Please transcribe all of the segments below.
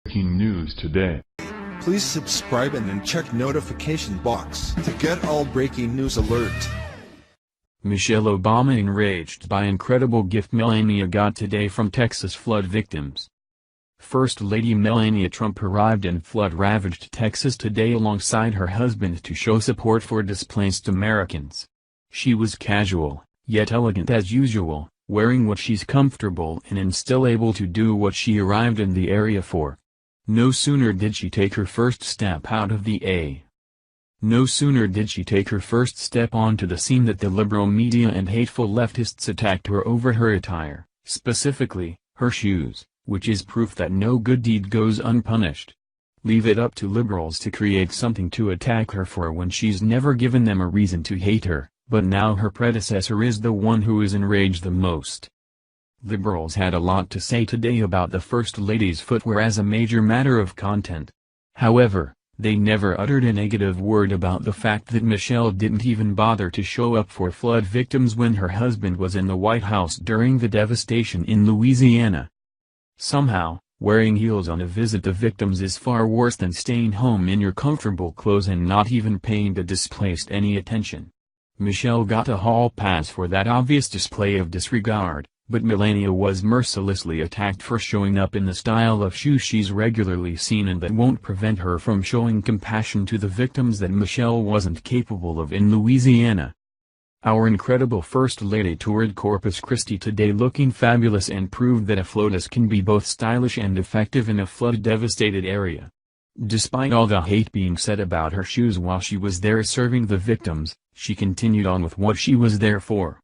Breaking news today. Please subscribe and then check notification box to get all breaking news alert. Michelle Obama enraged by incredible gift Melania got today from Texas flood victims. First Lady Melania Trump arrived in flood-ravaged Texas today alongside her husband to show support for displaced Americans. She was casual, yet elegant as usual, wearing what she's comfortable in and still able to do what she arrived in the area for. No sooner did she take her first step out of the No sooner did she take her first step onto the scene that the liberal media and hateful leftists attacked her over her attire, specifically, her shoes, which is proof that no good deed goes unpunished. Leave it up to liberals to create something to attack her for when she's never given them a reason to hate her, but now her predecessor is the one who is enraged the most. Liberals had a lot to say today about the First Lady's footwear as a major matter of content. However, they never uttered a negative word about the fact that Michelle didn't even bother to show up for flood victims when her husband was in the White House during the devastation in Louisiana. Somehow, wearing heels on a visit to victims is far worse than staying home in your comfortable clothes and not even paying the displaced any attention. Michelle got a hall pass for that obvious display of disregard, but Melania was mercilessly attacked for showing up in the style of shoes she's regularly seen, and that won't prevent her from showing compassion to the victims that Michelle wasn't capable of in Louisiana. Our incredible First Lady toured Corpus Christi today looking fabulous and proved that a FLOTUS can be both stylish and effective in a flood-devastated area. Despite all the hate being said about her shoes while she was there serving the victims, she continued on with what she was there for.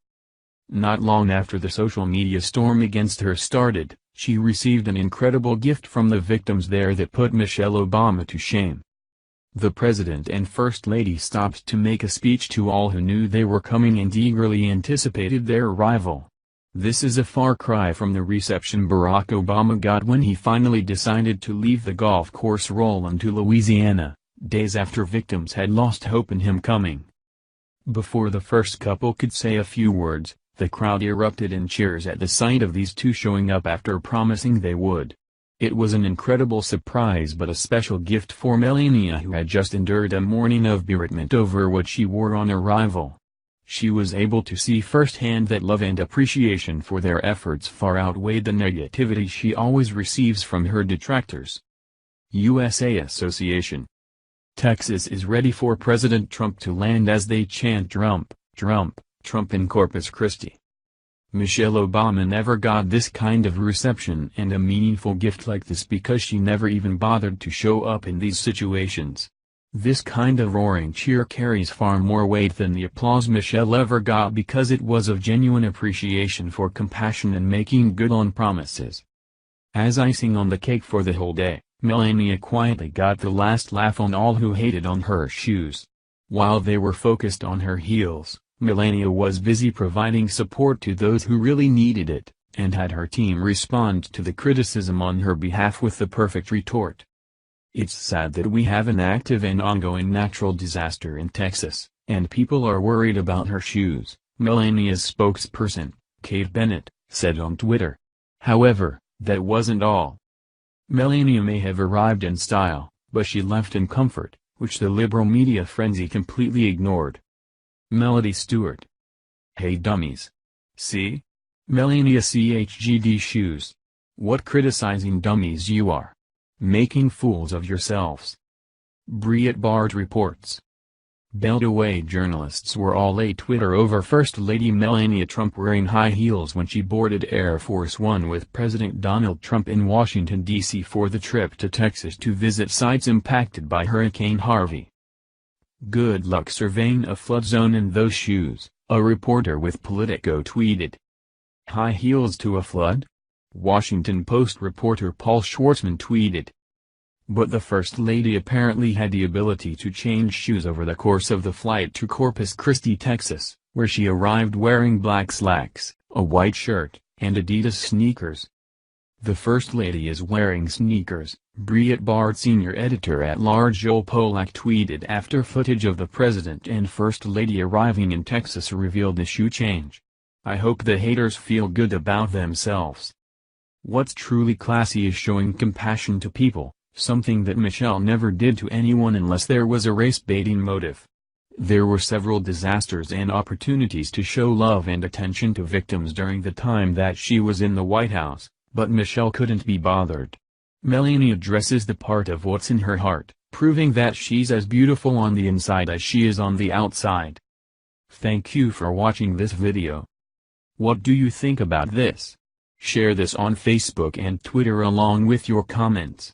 Not long after the social media storm against her started, she received an incredible gift from the victims there that put Michelle Obama to shame. The President and First Lady stopped to make a speech to all who knew they were coming and eagerly anticipated their arrival. This is a far cry from the reception Barack Obama got when he finally decided to leave the golf course roll into Louisiana, days after victims had lost hope in him coming. Before the first couple could say a few words, the crowd erupted in cheers at the sight of these two showing up after promising they would. It was an incredible surprise but a special gift for Melania, who had just endured a morning of beratement over what she wore on arrival. She was able to see firsthand that love and appreciation for their efforts far outweighed the negativity she always receives from her detractors. USA Association. Texas is ready for President Trump to land as they chant Trump, Trump, Trump in Corpus Christi. Michelle Obama never got this kind of reception and a meaningful gift like this because she never even bothered to show up in these situations. This kind of roaring cheer carries far more weight than the applause Michelle ever got because it was of genuine appreciation for compassion and making good on promises. As icing on the cake for the whole day, Melania quietly got the last laugh on all who hated on her shoes. While they were focused on her heels, Melania was busy providing support to those who really needed it, and had her team respond to the criticism on her behalf with the perfect retort. It's sad that we have an active and ongoing natural disaster in Texas, and people are worried about her shoes, Melania's spokesperson, Kate Bennett, said on Twitter. However, that wasn't all. Melania may have arrived in style, but she left in comfort, which the liberal media frenzy completely ignored. Melody Stewart. Hey dummies. See? Melania CHGD shoes. What criticizing dummies you are. Making fools of yourselves. Breitbart reports. Beltway journalists were all a Twitter over First Lady Melania Trump wearing high heels when she boarded Air Force One with President Donald Trump in Washington, D.C. for the trip to Texas to visit sites impacted by Hurricane Harvey. Good luck surveying a flood zone in those shoes, a reporter with Politico tweeted. High heels to a flood? Washington Post reporter Paul Schwartzman tweeted. But the First Lady apparently had the ability to change shoes over the course of the flight to Corpus Christi, Texas, where she arrived wearing black slacks, a white shirt, and Adidas sneakers. The First Lady is wearing sneakers, Breitbart senior editor-at-large Joel Pollack tweeted after footage of the President and First Lady arriving in Texas revealed the shoe change. I hope the haters feel good about themselves. What's truly classy is showing compassion to people, something that Michelle never did to anyone unless there was a race-baiting motive. There were several disasters and opportunities to show love and attention to victims during the time that she was in the White House, but Michelle couldn't be bothered. Melania addresses the part of what's in her heart, proving that she's as beautiful on the inside as she is on the outside. Thank you for watching this video. What do you think about this? Share this on Facebook and Twitter along with your comments.